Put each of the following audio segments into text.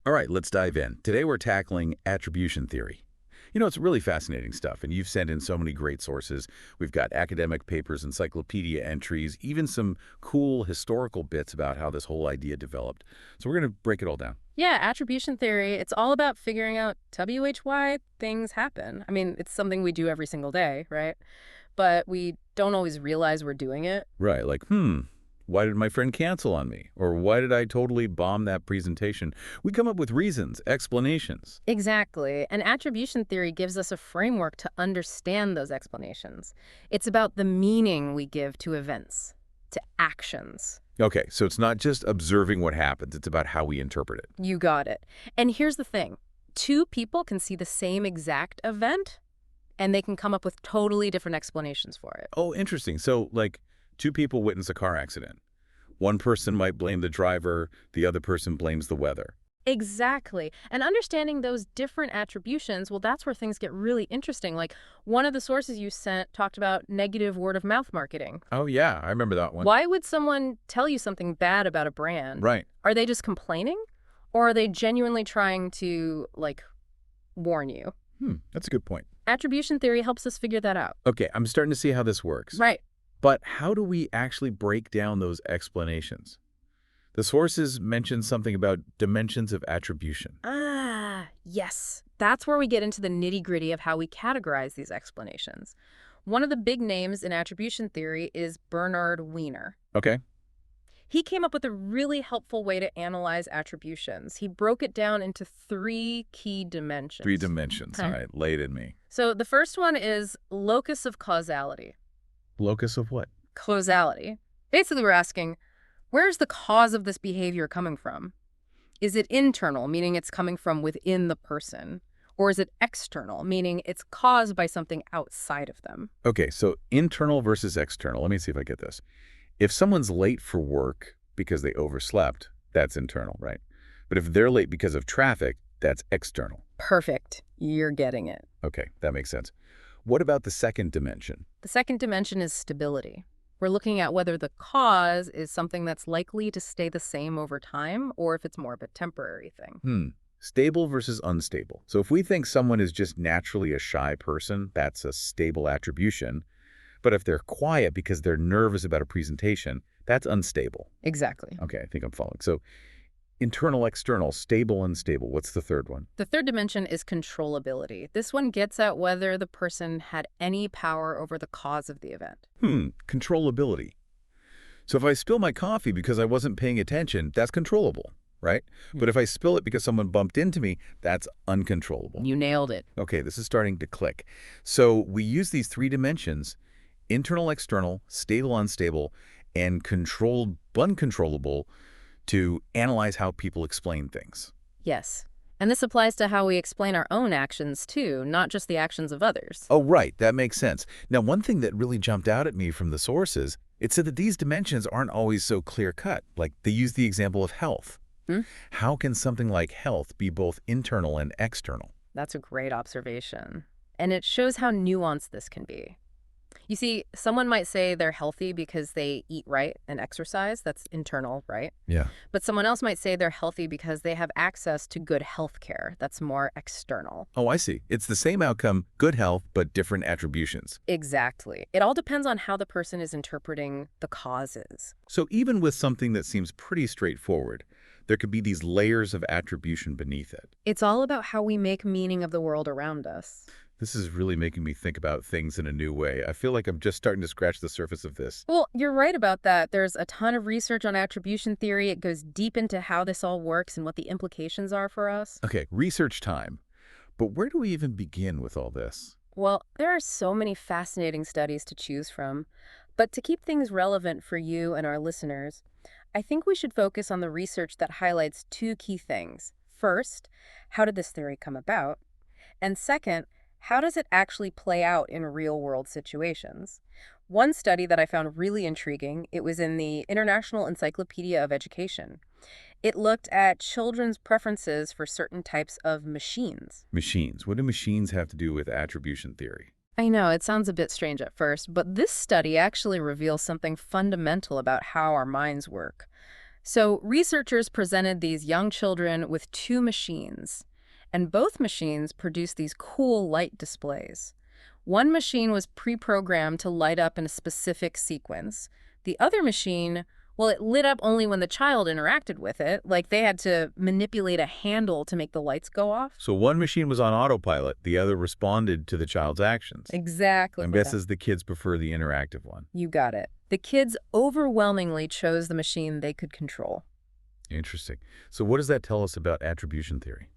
All right, let's dive in. Today we're tackling attribution theory. It's really fascinating stuff, and you've sent in so many great sources. We've got academic papers, encyclopedia entries, even some cool historical bits about how this whole idea developed. So we're going to break it all down. Yeah, attribution theory, it's all about figuring out why things happen. I mean, it's something we do every single day, right? But we don't always realize we're doing it. Right, like, why did my friend cancel on me? Or why did I totally bomb that presentation? We come up with reasons, explanations. Exactly. And attribution theory gives us a framework to understand those explanations. It's about the meaning we give to events, to actions. Okay, so it's not just observing what happens, it's about how we interpret it. You got it. And here's the thing. Two people can see the same exact event, and they can come up with totally different explanations for it. Oh, interesting. So, like, two people witness a car accident. One person might blame the driver, the other person blames the weather. Exactly. And understanding those different attributions, well, that's where things get really interesting. Like one of the sources you sent talked about negative word of mouth marketing. Oh, yeah, I remember that one. Why would someone tell you something bad about a brand? Right. Are they just complaining? Or are they genuinely trying to, like, warn you? That's a good point. Attribution theory helps us figure that out. Okay, I'm starting to see how this works. Right. But how do we actually break down those explanations? The sources mention something about dimensions of attribution. Ah, yes. That's where we get into the nitty-gritty of how we categorize these explanations. One of the big names in attribution theory is Bernard Weiner. Okay. He came up with a really helpful way to analyze attributions. He broke it down into three key dimensions. Three dimensions. Okay. All right, lay it in me. So the first one is locus of causality. Locus of what? Causality. Basically, we're asking, where's the cause of this behavior coming from? Is it internal, meaning it's coming from within the person? Or is it external, meaning it's caused by something outside of them? Okay, so internal versus external. Let me see if I get this. If someone's late for work because they overslept, that's internal, right? But if they're late because of traffic, that's external. Perfect. You're getting it. Okay, that makes sense. What about the second dimension? The second dimension is stability. We're looking at whether the cause is something that's likely to stay the same over time or if it's more of a temporary thing. Stable versus unstable. So if we think someone is just naturally a shy person, that's a stable attribution. But if they're quiet because they're nervous about a presentation, that's unstable. Exactly. Okay, I think I'm following. So internal, external, stable, unstable. What's the third one? The third dimension is controllability. This one gets at whether the person had any power over the cause of the event. Controllability. So if I spill my coffee because I wasn't paying attention, that's controllable, right? But if I spill it because someone bumped into me, that's uncontrollable. You nailed it. Okay, this is starting to click. So we use these three dimensions, internal, external, stable, unstable, and controlled, uncontrollable, to analyze how people explain things. Yes. And this applies to how we explain our own actions, too, not just the actions of others. Oh, right. That makes sense. Now, one thing that really jumped out at me from the sources, it said that these dimensions aren't always so clear-cut. Like, they use the example of health. How can something like health be both internal and external? That's a great observation. And it shows how nuanced this can be. You see, someone might say they're healthy because they eat right and exercise. That's internal, right? Yeah. But someone else might say they're healthy because they have access to good health care. That's more external. Oh, I see. It's the same outcome, good health, but different attributions. Exactly. It all depends on how the person is interpreting the causes. So even with something that seems pretty straightforward, there could be these layers of attribution beneath it. It's all about how we make meaning of the world around us. This is really making me think about things in a new way. I feel like I'm just starting to scratch the surface of this. Well, you're right about that. There's a ton of research on attribution theory. It goes deep into how this all works and what the implications are for us. Okay, research time. But where do we even begin with all this? Well, there are so many fascinating studies to choose from. But to keep things relevant for you and our listeners, I think we should focus on the research that highlights two key things. First, how did this theory come about? And second, how does it actually play out in real-world situations? One study that I found really intriguing, it was in the International Encyclopedia of Education. It looked at children's preferences for certain types of machines. Machines. What do machines have to do with attribution theory? I know, it sounds a bit strange at first, but this study actually reveals something fundamental about how our minds work. So researchers presented these young children with two machines, and both machines produced these cool light displays. One machine was pre-programmed to light up in a specific sequence. The other machine, well, it lit up only when the child interacted with it, like they had to manipulate a handle to make the lights go off. So one machine was on autopilot, the other responded to the child's actions. Exactly. And guesses the kids prefer the interactive one. You got it. The kids overwhelmingly chose the machine they could control. Interesting. So what does that tell us about attribution theory?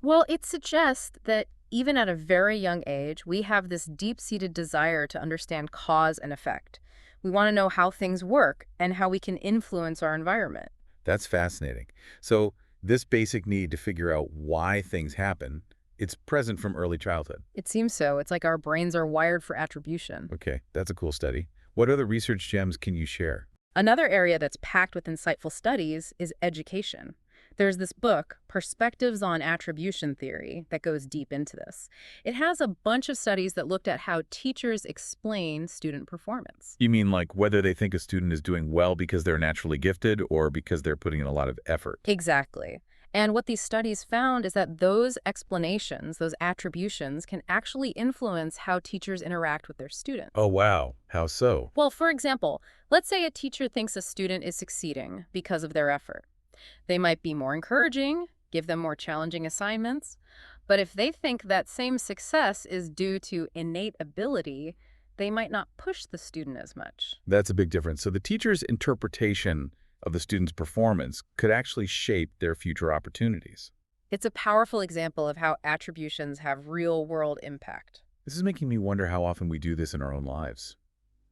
Well, it suggests that even at a very young age, we have this deep-seated desire to understand cause and effect. We want to know how things work and how we can influence our environment. That's fascinating. So this basic need to figure out why things happen, it's present from early childhood. It seems so. It's like our brains are wired for attribution. Okay, that's a cool study. What other research gems can you share? Another area that's packed with insightful studies is education. There's this book, Perspectives on Attribution Theory, that goes deep into this. It has a bunch of studies that looked at how teachers explain student performance. You mean like whether they think a student is doing well because they're naturally gifted or because they're putting in a lot of effort? Exactly. And what these studies found is that those explanations, those attributions, can actually influence how teachers interact with their students. Oh, wow. How so? Well, for example, let's say a teacher thinks a student is succeeding because of their effort. They might be more encouraging, give them more challenging assignments. But if they think that same success is due to innate ability, they might not push the student as much. That's a big difference. So the teacher's interpretation of the student's performance could actually shape their future opportunities. It's a powerful example of how attributions have real-world impact. This is making me wonder how often we do this in our own lives.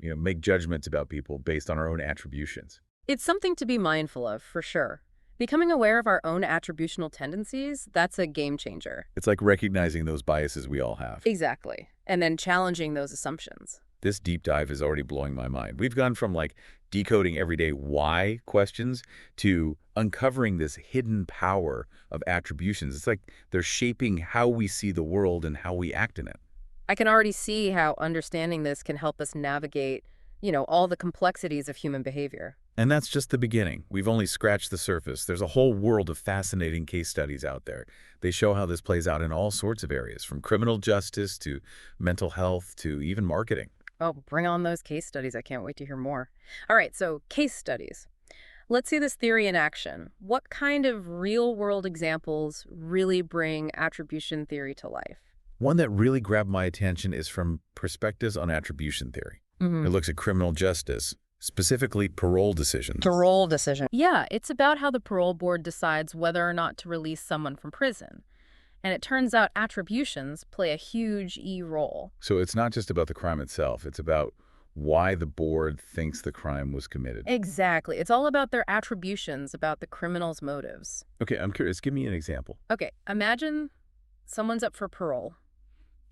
Make judgments about people based on our own attributions. It's something to be mindful of, for sure. Becoming aware of our own attributional tendencies, that's a game changer. It's like recognizing those biases we all have. Exactly. And then challenging those assumptions. This deep dive is already blowing my mind. We've gone from decoding everyday why questions to uncovering this hidden power of attributions. It's like they're shaping how we see the world and how we act in it. I can already see how understanding this can help us navigate, all the complexities of human behavior. And that's just the beginning. We've only scratched the surface. There's a whole world of fascinating case studies out there. They show how this plays out in all sorts of areas, from criminal justice to mental health to even marketing. Oh, bring on those case studies. I can't wait to hear more. All right, so case studies. Let's see this theory in action. What kind of real-world examples really bring attribution theory to life? One that really grabbed my attention is from Perspectives on Attribution Theory. It looks at criminal justice, specifically parole decisions. Parole decision. Yeah, it's about how the parole board decides whether or not to release someone from prison. And it turns out attributions play a huge role. So it's not just about the crime itself. It's about why the board thinks the crime was committed. Exactly. It's all about their attributions, about the criminal's motives. Okay, I'm curious. Give me an example. Okay, imagine someone's up for parole.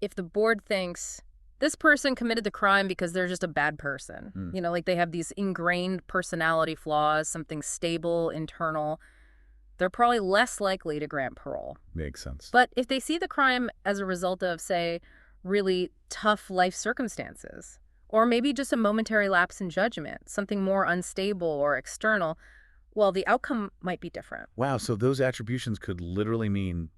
If the board thinks this person committed the crime because they're just a bad person, like they have these ingrained personality flaws, something stable, internal, they're probably less likely to grant parole. Makes sense. But if they see the crime as a result of, say, really tough life circumstances, or maybe just a momentary lapse in judgment, something more unstable or external, well, the outcome might be different. Wow, so those attributions could literally mean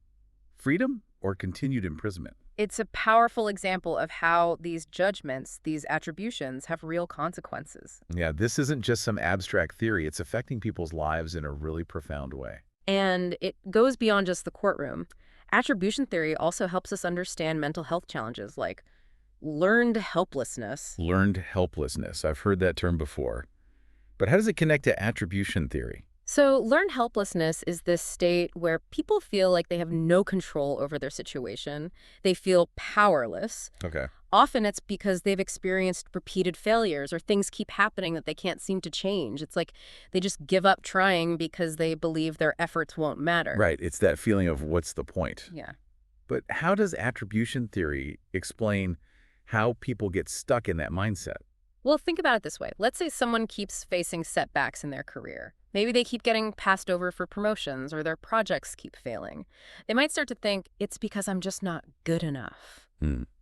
freedom or continued imprisonment. It's a powerful example of how these judgments, these attributions, have real consequences. Yeah, this isn't just some abstract theory. It's affecting people's lives in a really profound way. And it goes beyond just the courtroom. Attribution theory also helps us understand mental health challenges like learned helplessness. Learned helplessness. I've heard that term before. But how does it connect to attribution theory? So learned helplessness is this state where people feel like they have no control over their situation. They feel powerless. Okay. Often it's because they've experienced repeated failures or things keep happening that they can't seem to change. It's like they just give up trying because they believe their efforts won't matter. Right. It's that feeling of what's the point? Yeah. But how does attribution theory explain how people get stuck in that mindset? Well, think about it this way. Let's say someone keeps facing setbacks in their career. Maybe they keep getting passed over for promotions or their projects keep failing. They might start to think, it's because I'm just not good enough.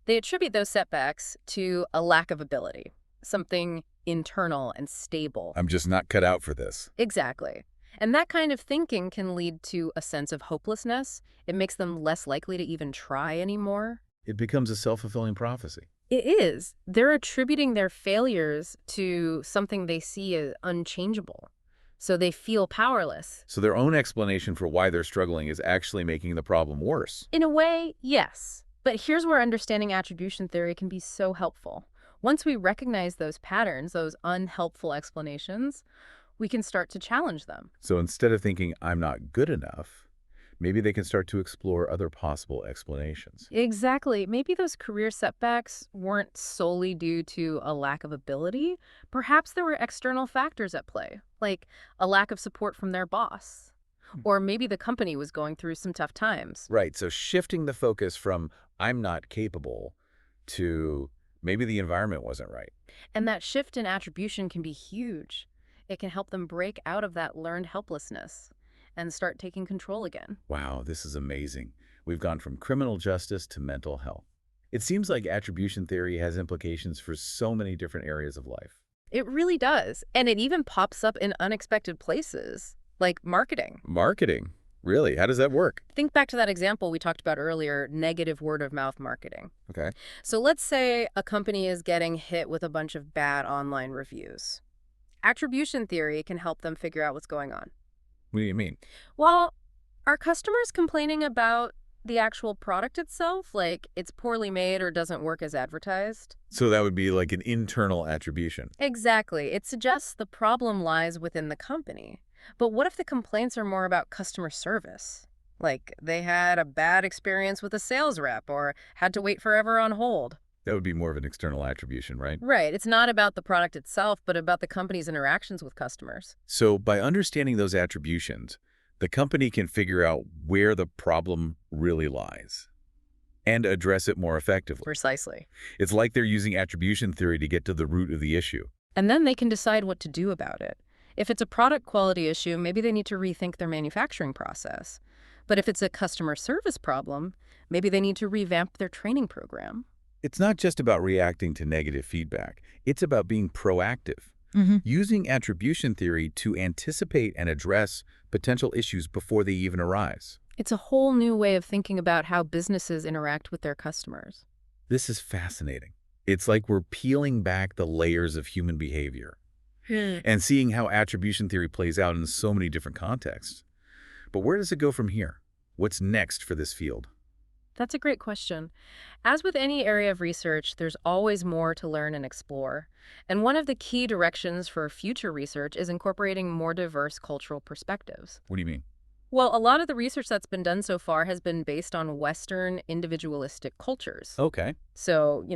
They attribute those setbacks to a lack of ability, something internal and stable. I'm just not cut out for this. Exactly. And that kind of thinking can lead to a sense of hopelessness. It makes them less likely to even try anymore. It becomes a self-fulfilling prophecy. It is. They're attributing their failures to something they see as unchangeable. So they feel powerless. So their own explanation for why they're struggling is actually making the problem worse. In a way, yes. But here's where understanding attribution theory can be so helpful. Once we recognize those patterns, those unhelpful explanations, we can start to challenge them. So instead of thinking, I'm not good enough, maybe they can start to explore other possible explanations. Exactly. Maybe those career setbacks weren't solely due to a lack of ability. Perhaps there were external factors at play, like a lack of support from their boss. Or maybe the company was going through some tough times. Right, so shifting the focus from I'm not capable to maybe the environment wasn't right. And that shift in attribution can be huge. It can help them break out of that learned helplessness and start taking control again. Wow, this is amazing. We've gone from criminal justice to mental health. It seems like attribution theory has implications for so many different areas of life. It really does. And it even pops up in unexpected places, like marketing. Marketing? Really? How does that work? Think back to that example we talked about earlier, negative word-of-mouth marketing. Okay. So let's say a company is getting hit with a bunch of bad online reviews. Attribution theory can help them figure out what's going on. What do you mean? Well, are customers complaining about the actual product itself, like it's poorly made or doesn't work as advertised? So that would be like an internal attribution. Exactly. It suggests the problem lies within the company. But what if the complaints are more about customer service? Like they had a bad experience with a sales rep or had to wait forever on hold. That would be more of an external attribution, right? Right. It's not about the product itself, but about the company's interactions with customers. So by understanding those attributions, the company can figure out where the problem really lies and address it more effectively. Precisely. It's like they're using attribution theory to get to the root of the issue. And then they can decide what to do about it. If it's a product quality issue, maybe they need to rethink their manufacturing process. But if it's a customer service problem, maybe they need to revamp their training program. It's not just about reacting to negative feedback. It's about being proactive, using attribution theory to anticipate and address potential issues before they even arise. It's a whole new way of thinking about how businesses interact with their customers. This is fascinating. It's like we're peeling back the layers of human behavior and seeing how attribution theory plays out in so many different contexts. But where does it go from here? What's next for this field? That's a great question. As with any area of research, there's always more to learn and explore. And one of the key directions for future research is incorporating more diverse cultural perspectives. What do you mean? Well, a lot of the research that's been done so far has been based on Western individualistic cultures. Okay. So,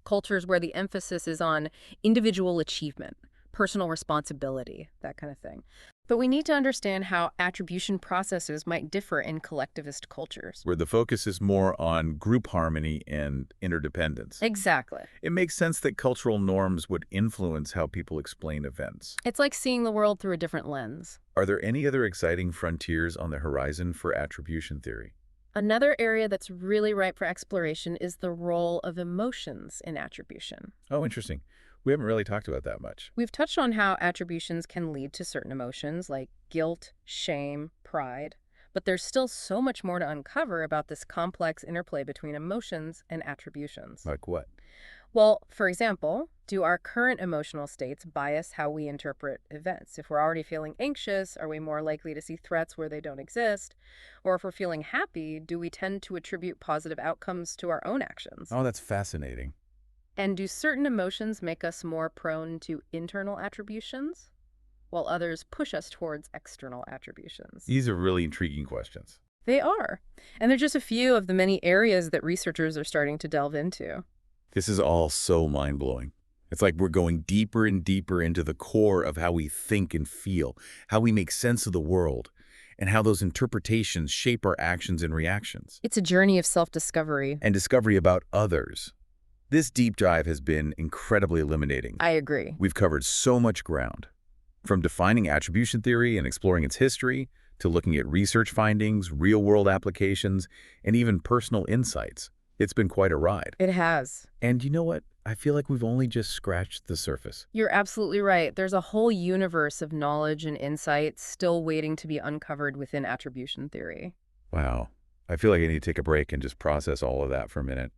cultures where the emphasis is on individual achievement, personal responsibility, that kind of thing. But we need to understand how attribution processes might differ in collectivist cultures. Where the focus is more on group harmony and interdependence. Exactly. It makes sense that cultural norms would influence how people explain events. It's like seeing the world through a different lens. Are there any other exciting frontiers on the horizon for attribution theory? Another area that's really ripe for exploration is the role of emotions in attribution. Oh, interesting. We haven't really talked about that much. We've touched on how attributions can lead to certain emotions like guilt, shame, pride, but there's still so much more to uncover about this complex interplay between emotions and attributions. Like what? Well, for example, do our current emotional states bias how we interpret events? If we're already feeling anxious, are we more likely to see threats where they don't exist? Or if we're feeling happy, do we tend to attribute positive outcomes to our own actions? Oh, that's fascinating. And do certain emotions make us more prone to internal attributions, while others push us towards external attributions? These are really intriguing questions. They are. And they're just a few of the many areas that researchers are starting to delve into. This is all so mind-blowing. It's like we're going deeper and deeper into the core of how we think and feel, how we make sense of the world, and how those interpretations shape our actions and reactions. It's a journey of self-discovery. And discovery about others. This deep dive has been incredibly illuminating. I agree. We've covered so much ground, from defining attribution theory and exploring its history, to looking at research findings, real-world applications, and even personal insights. It's been quite a ride. It has. And you know what? I feel like we've only just scratched the surface. You're absolutely right. There's a whole universe of knowledge and insight still waiting to be uncovered within attribution theory. Wow. I feel like I need to take a break and just process all of that for a minute.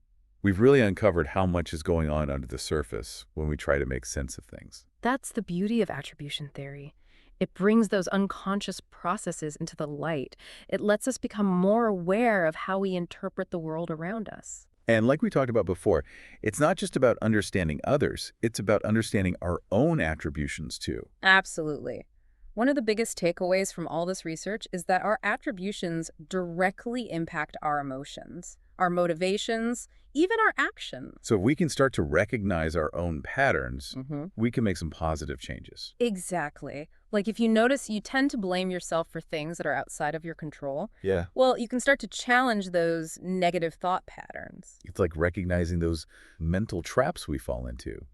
We've really uncovered how much is going on under the surface when we try to make sense of things. That's the beauty of attribution theory. It brings those unconscious processes into the light. It lets us become more aware of how we interpret the world around us. And like we talked about before, it's not just about understanding others, it's about understanding our own attributions too. Absolutely. One of the biggest takeaways from all this research is that our attributions directly impact our emotions, our motivations, even our actions. So if we can start to recognize our own patterns, hmm we can make some positive changes. Exactly. Like if you notice you tend to blame yourself for things that are outside of your control, Yeah. well, you can start to challenge those negative thought patterns. It's like recognizing those mental traps we fall into,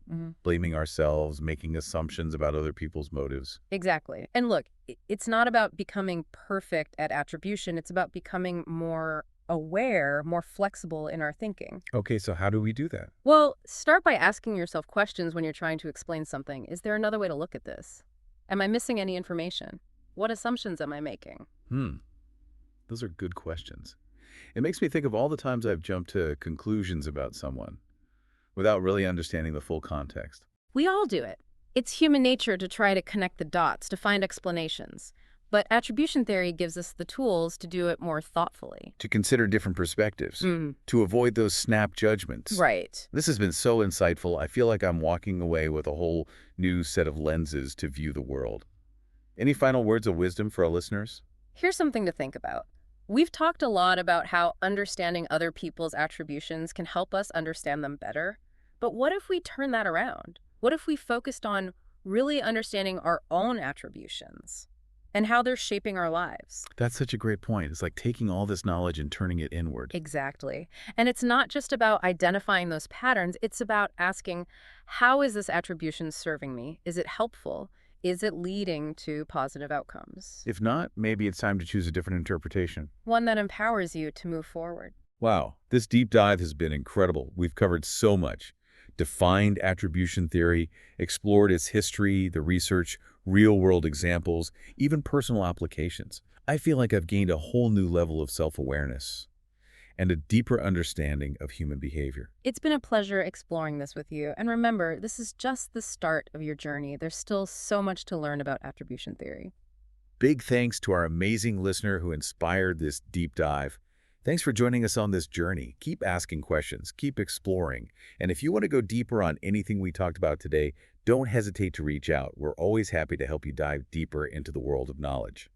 blaming ourselves, making assumptions about other people's motives. Exactly. And look, it's not about becoming perfect at attribution. It's about becoming more aware, more flexible in our thinking. Okay, so how do we do that? Well, start by asking yourself questions when you're trying to explain something. Is there another way to look at this? Am I missing any information? What assumptions am I making? Those are good questions. It makes me think of all the times I've jumped to conclusions about someone without really understanding the full context. We all do it. It's human nature to try to connect the dots, to find explanations. But attribution theory gives us the tools to do it more thoughtfully. To consider different perspectives, to avoid those snap judgments. Right. This has been so insightful. I feel like I'm walking away with a whole new set of lenses to view the world. Any final words of wisdom for our listeners? Here's something to think about. We've talked a lot about how understanding other people's attributions can help us understand them better. But what if we turn that around? What if we focused on really understanding our own attributions and how they're shaping our lives? That's such a great point. It's like taking all this knowledge and turning it inward. Exactly. And it's not just about identifying those patterns. It's about asking, how is this attribution serving me? Is it helpful? Is it leading to positive outcomes? If not, maybe it's time to choose a different interpretation. One that empowers you to move forward. Wow, this deep dive has been incredible. We've covered so much. Defined attribution theory, explored its history, the research, real-world examples, even personal applications. I feel like I've gained a whole new level of self-awareness and a deeper understanding of human behavior. It's been a pleasure exploring this with you. And remember, this is just the start of your journey. There's still so much to learn about attribution theory. Big thanks to our amazing listener who inspired this deep dive. Thanks for joining us on this journey. Keep asking questions, keep exploring. And if you want to go deeper on anything we talked about today, don't hesitate to reach out. We're always happy to help you dive deeper into the world of knowledge.